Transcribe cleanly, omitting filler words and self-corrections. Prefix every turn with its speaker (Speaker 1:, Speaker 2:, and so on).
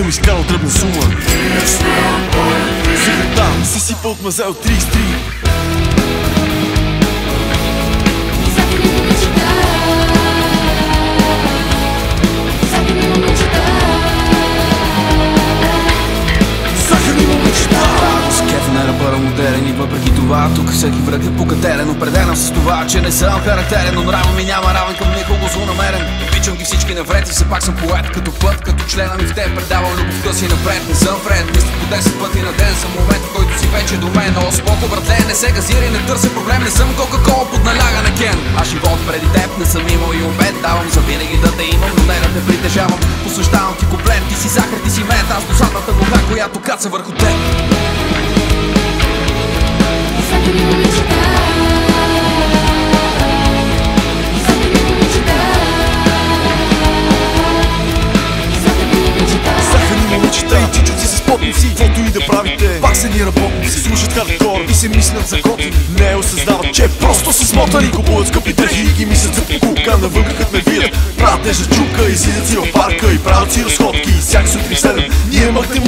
Speaker 1: съм изкарал дръбна сума. Сутринта си сипа от мазе от 33.
Speaker 2: Модерен и въпреки това тук всеки враг е покатерен. Определям с това, че не съм характерен, но нрава ми няма равен към никого злонамерен. Обичам ги всички навред и все пак съм поет като път, като члена ми в теб предавам любовта си напред. Не съм вред, мисля по 10 пъти на ден за момент, в който си вече до мен. Но споко, братле, не се газира и не търся проблем. Не съм кока-кола под наляга на Кен. Аз живот преди теб не съм имал и обед. Давам за винаги да те имам, но не да те притежавам. Посвещавам ти куплет, ти си захар, ти си мед. Аз досадната вода, която каца върху теб.
Speaker 1: И чичуци с потници, каквото и да правите, пак са ни работници. Слушат хардкор и се мислят за готини. Не осъзнават, че просто са смотани. Купуват скъпи дрехи и ги мислят за покупка. Навън като ме видят, правят тежа чука. Излизат си в парка и правят си разходки. Всяка сутрин в 7 ние мъкнем